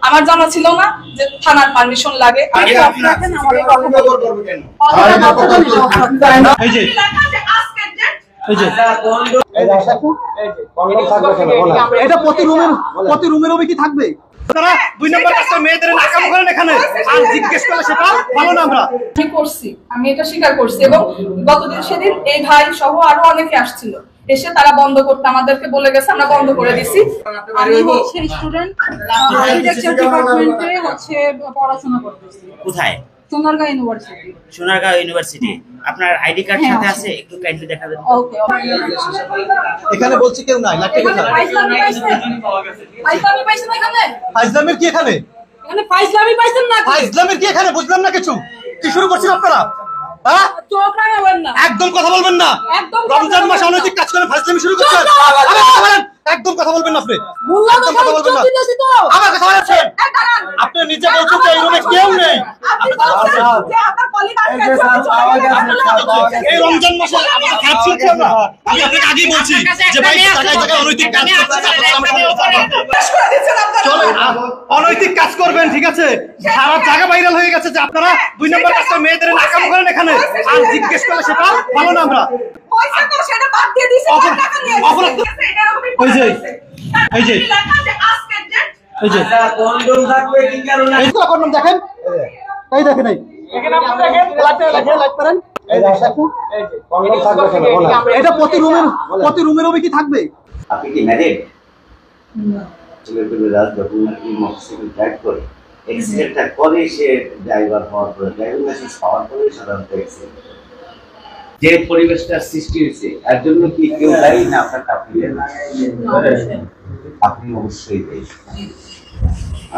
আমার জানা ছিল না যে থানার পারমিশন লাগে। এটা প্রতি রুমের কি থাকবে? তারা 2 নম্বর কাজটা মেয়েদের নাকাম করেন এখানে, আর জিজ্ঞেস করলে সেটা ভালো না। আমি করছি, আমি এটা স্বীকার করছি, এবং গতদিন সেদিন এই ভাই সহ আরো অনেকে আসছিল, এসে তারা বন্ধ করতে আমাদেরকে বলে গেছে, আমরা বন্ধ করে দিছি। আমি হচ্ছে স্টুডেন্ট, আর্কিটেকচার ডিপার্টমেন্টে হচ্ছে পড়াশোনা করতেছি। কোথায়? সোনারগাঁও ইউনিভার্সিটি। সোনারগাঁও ইউনিভার্সিটি। আপনার আইডি কার্ড সাথে আছে? একটু কাইন্ডলি দেখাবেন। ওকে। এখানে বলছি কেউ নাই, লাগতে কোথায়? ফাইজলামি পাইছেন এখানে? ফাইজলামের কি এখানে? এখানে ফাইজলামি পাইছেন না? ফাইজলামের কি এখানে? বুঝলাম না কিছু। কি শুরু করছেন আপনারা? হ্যাঁ? চোখ রাঙাবেন না। একদম কথা বলবেন না। রমজান মাসে অনৈতিক কাজ করে ফাইজলামি শুরু করছেন। একদম কথা বলবেন না আপনি। একদম কথা বলবেন না। আমার কথা বলছেন। আপনি নিজে বলছেন যে এই রুমে কেউ নেই। এই রমজান মাসে আমাদের খারাপ শিখছে না। আমি আপনাকে আগেই বলছি যে ভাই জায়গায় জায়গায় অনৈতিক কাজ চলে, অনৈতিক কাজ করবেন, ঠিক আছে? সারা জায়গা ভাইরাল হয়ে গেছে যে আপনারা 2 নম্বর কাজটা মেয়েদের নাকাম করেন এখানে, আর জিজ্ঞেস করলে সেটা ভালো না। আমরা দেখেন, এই দেখেন, এটা প্রতি রুমের কি থাকবে? আপনি কি ম্যারিড? যখন মোটরসাইকেল ড্রাইভ করে অ্যাক্সিডেন্টটা করে, সে ড্রাইভার হওয়ার পরে, ড্রাইভিং লাইসেন্স পাওয়ার পরে সাধারণত অ্যাক্সিডেন্ট যে পরিবেশটা সৃষ্টি হয়েছে এর জন্য কি কেউ দায়ী না? আপনি অবশ্যই দায়ী।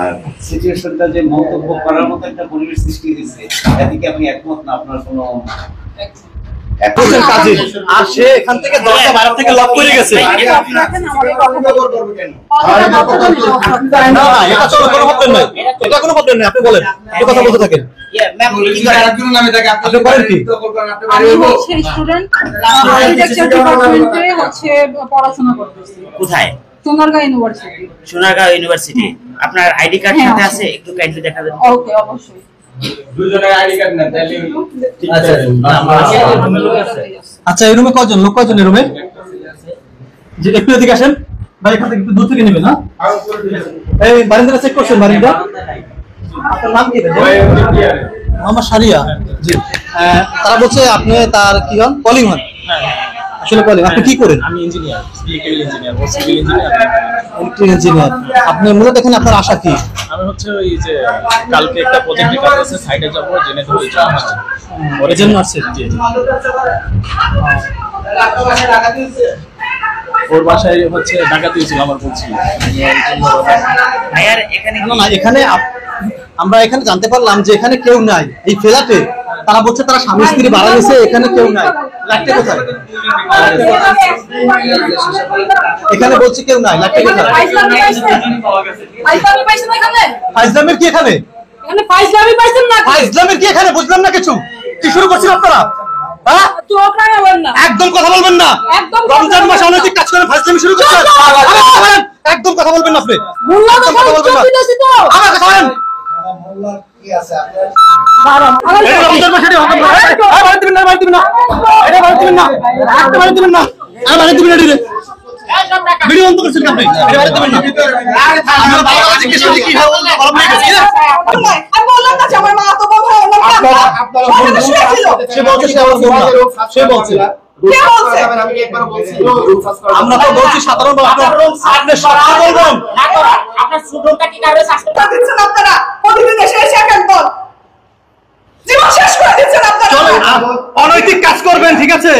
আর সিচুয়েশনটা যে মন্তব্য করার মতো একটা পরিবেশ সৃষ্টি হয়েছে, এদিকে আপনি একমত না? আপনার কোনো আর সে এখান থেকে দরজা বাইরে থেকে লক করে গেছে। এটা চলো, কোনো প্রবলেম নাই, এটা কোনো প্রবলেম নাই। আপনি বলেন, আপনি কথা বলতে থাকেন। পড়াশোনা করতেছি। কোথায়? সোনারগাঁও ইউনিভার্সিটি। সোনারগাঁও ইউনিভার্সিটি। আপনার আইডি কার্ড সাথে আছে? একটু কাইন্ডলি দেখাবেন। ওকে, অবশ্যই। দুজনের আইডি কার্ড না তাহলে আচ্ছা, এই রুমে কয়জন লোক? কয়জন এই রুমে? যে একটু এদিকে আসেন ভাই, এখান থেকে একটু দূর থেকে নেবেন। হ্যাঁ, এই বারিন্দাটা চেক করছেন? বারিন্দা আপনার নাম কি? মোহাম্মদ সারিয়া। জি, তারা বলছে আপনি তার কি হন? কলিং হন? আসলে কলিং। আপনি কি করেন? আমি engineer, civil engineer, civil engineer. আপনি মূলত এখানে আপনার আশা কি? আমি হচ্ছে ওই যে কালকে একটা প্রজেক্টের কাজ আছে, সাইডে যাব, জেনে তো ওই জন্য আসছে। ওর জন্য আসছে? জি। ওর বাসায় হচ্ছে ডাকাতি হয়েছিল, আমার বলছিল। এখানে আমরা এখানে জানতে পারলাম যে এখানে কেউ নাই এই ফ্ল্যাটে। তারা বলছে তারা স্বামী স্ত্রী ভাড়া নিয়েছে, এখানে কেউ নাই। লাগতে কোথায়? এখানে বলছি কেউ নাই, লাগতে কোথায়? ফাইজলামের কি এখানে? ফাইজলামের কি এখানে? বুঝলাম না কিছু। কি শুরু করছেন আপনারা? হ্যাঁ, একদম কথা বলবেন না। রমজান মাসে অনৈতিক কাজ করে ফাইজলামি শুরু করছেন। একদম কথা বলবেন না আপনি। কথা বলবেন না। আমার কথা বলেন। রমজান মাসে ভিডিও অন করছেন আপনি? আমরা তো বলছি সাধারণ অনৈতিক কাজ করবেন, ঠিক আছে?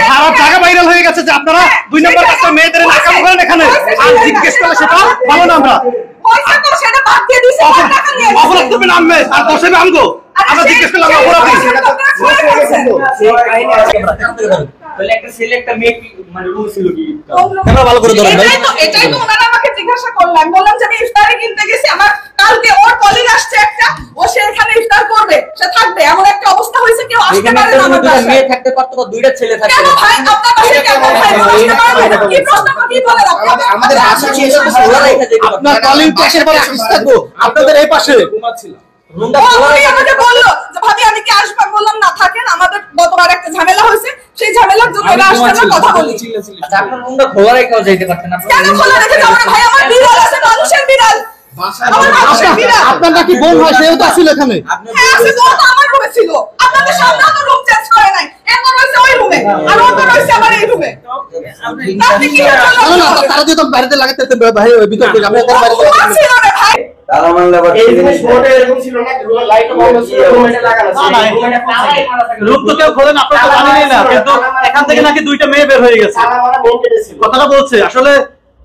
সারা জায়গা ভাইরাল হয়ে গেছে যে আপনারা 2 নম্বর কাজটা মেয়েদের নাকাম করেন এখানে, আর জিজ্ঞেস করলে সেটা ভালো না। আমরা অপরাধ করবেন আনবে, আর বসেবে আনবো। আমরা জিজ্ঞেস করলাম অপরাধী। ভালো করে ধরেন ভাই। এটাই তো ওনারা আমাকে জিজ্ঞাসা করলেন, বললাম যে আমি ইফতারি কিনতে গেছি, আমার কালকে ওর কলিগ আসছে একটা, ও সেখানে ইফতার করবে, সে থাকবে, এমন একটা অবস্থা হয়েছে কেউ আসতে পারেন আমার বাসায়। মেয়ে থাকতে পারতো বা দুইটা ছেলে থাকতে কেন ভাই আপনার বাসায় কেন ভাই আসতে পারবেন? কি প্রশ্ন কি বলেন আপনি? আমাদের বাসা ছিল খোলা রেখে যেতে পারতো। আপনার কলিং পাশের বাড়ি আসিস থাকবো আপনাদের এই পাশে রুমটা ও খোলা উনি রেখে আমাকে বললো যে ভাবি আমি কি আসবো, বললাম না থাকেন, আমাদের গতবার একটা ঝামেলা হয়েছে, সেই ঝামেলার জন্য এরা আসতে না, কথা বলি। আচ্ছা আপনার রুমটা খোলা রেখেও যেতে পারতেন কেন খোলা রেখে যাবো না ভাই? আমার বিড়াল আছে, মানুষের বিড়াল। আমার মানুষের বিড়াল। আপনার নাকি বোন হয় সেও তো আসলে এখানে হ্যাঁ আছে, তো তো আমার রুমে ছিল, আপনাদের সামনে তো রুম চেঞ্জ করে নাই, এরপর রয়েছে ওই রুমে আর ও তো রয়েছে আমার এই রুমে। আপনি কি না না তারা যদি বাড়িতে লাগাতে ভাই ভিতর করে আমরা তার বাড়িতে ছিল রে ভাই। তারা মানলে আবার এই জিনিস মোটে এরকম ছিল না, রুমের লাইট বন্ধ ছিল, রুমে লাগানো ছিল, রুমে রূপ তো কেউ খোলেন আপনারা তো জানেনই না, কিন্তু এখান থেকে নাকি দুইটা মেয়ে বের হয়ে গেছে তালা মারা মেইন গেটে ছিল। কথাটা বলছে আসলে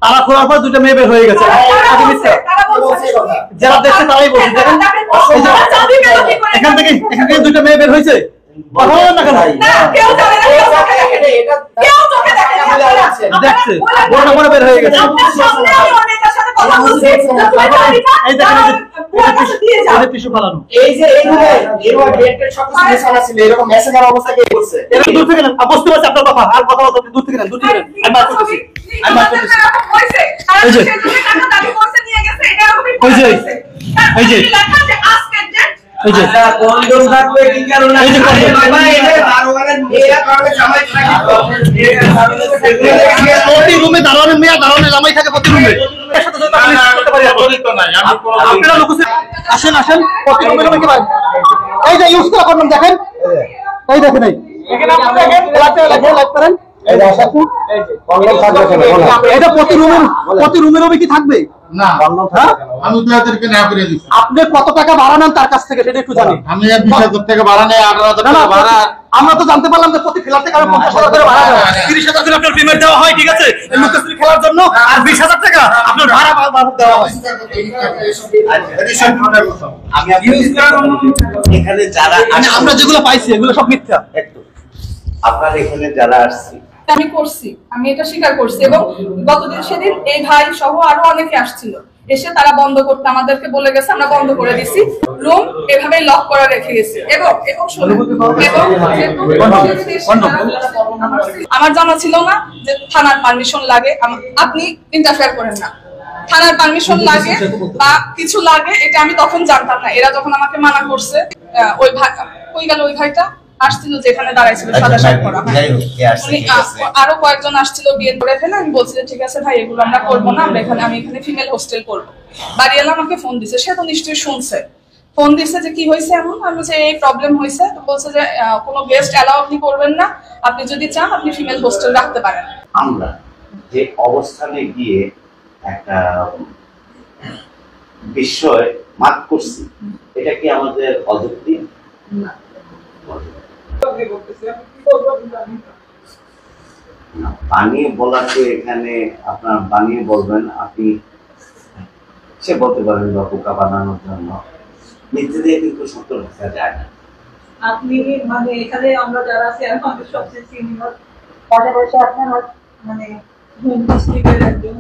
তারা খোলার পর দুইটা মেয়ে বের হয়ে গেছে নাকি মিথ্যা? তারা বলছে যারা দেখছে তারাই বলছে দেখেন এখান থেকে দুইটা মেয়ে বের হয়েছে কথা বলেন না কেন? না কেউ জানে না, কেউ চোখে দেখে না, এটা কেউ চোখে দেখে না, দেখছে বড় বড় বের হয়ে গেছে আপনার সামনে আমি অনেকের সাথে কথা বলছি, তুমি জানি না, এই দেখেন পুরো কাছে দিয়ে যাও। এই টিস্যু ফালানো এই যে এই রুমে এরকম ডেটের সব কিছু বিছানা ছিল, এরকম মেসেজের অবস্থা কে করছে? এরকম দূর থেকে নেন বুঝতে পারছি আপনার কথা আর কথা বলতে দূর থেকে নেন দূর থেকে নেন আমি মার করতেছি আমি মার করতেছি এই যে। এই যে। এই যে। এই যে কন্ডম থাকবে কি কারণে এই যে কন্ডম। বাবা এটা দারোয়ানের মেয়েরা কারণে জামাই থাকে। প্রতি রুমে দারোয়ানের মেয়ে দারোয়ানের জামাই থাকে প্রতি রুমে এর সাথে যদি আপনি করতে পারি আপনারা লোক আসেন আসেন প্রতি রুমে রুমে কি ভাই এই যে ইউজ করা কন্ডম দেখেন এই দেখেন এই এখানে আপনি দেখেন লাইক করেন এই যে আসুন এই যে কন্ডম থাকবে এটা প্রতি রুমে রুমে কি থাকবে না হ্যাঁ আমি তো এদেরকে না করে দিচ্ছি। আপনি কত টাকা ভাড়া নেন তার কাছ থেকে সেটা একটু জানি আমি 20,000 টাকা ভাড়া নেই, 18,000 না না টাকা ভাড়া। আমরা তো জানতে পারলাম যে প্রতি ফ্ল্যাট থেকে আমি 50,000 করে ভাড়া দেওয়া 30,000 করে আপনার পেমেন্ট দেওয়া হয় ঠিক আছে এই লুকোচুরি খেলার জন্য আর 20,000 টাকা আপনার ভাড়া দেওয়া হয় আমি এখানে যারা মানে আমরা যেগুলো পাইছি এগুলো সব মিথ্যা একটু আপনার এখানে যারা আসছে আমি করছি, আমি এটা স্বীকার করছি এবং গতদিন সেদিন এই ভাই সহ আরো অনেকে আসছিল, এসে তারা বন্ধ করতে আমাদেরকে বলে গেছে, আমরা বন্ধ করে দিছি, রুম এভাবে লক করা রেখে গেছি এবং শুনুন, আমার জানা ছিল না যে থানার পারমিশন লাগে, আপনি ইন্টারফেয়ার করেন না, থানার পারমিশন লাগে বা কিছু লাগে এটা আমি তখন জানতাম না, এরা যখন আমাকে মানা করছে ওই ভাই কই গেল, ওই ভাইটা আসছিল যেখানে দাঁড়াইছিল সাদা শার্ট পরা, উনি আরো কয়েকজন আসছিল বিয়ে করে ফেলে, আমি বলছি যে ঠিক আছে ভাই এগুলো আমরা করবো না, আমি এখানে ফিমেল হোস্টেল করবো। বাড়িওয়ালা আমাকে ফোন দিছে, সে তো নিশ্চয়ই শুনছে, ফোন দিছে যে কি হয়েছে এমন, আমি যে এই প্রবলেম হয়েছে, তো বলছে যে কোনো গেস্ট অ্যালাউ আপনি করবেন না, আপনি যদি চান আপনি ফিমেল হোস্টেল রাখতে পারেন। আমরা যে অবস্থানে গিয়ে একটা বিষয় মাত করছি এটা কি আমাদের অযৌক্তিক না? বানিয়ে বলাতে এখানে আপনার বানিয়ে বলবেন, আপনি সে বলতে পারেন বা বোকা বানানোর জন্য, মিথ্যে দিয়ে কিন্তু সত্য ঢাকা যায় না। আপনি মানে এখানে আমরা যারা আছি আমাদের সবচেয়ে সিনিয়র পাশাপাশি আপনার মানে হোম ডিস্ট্রিক্টের একজন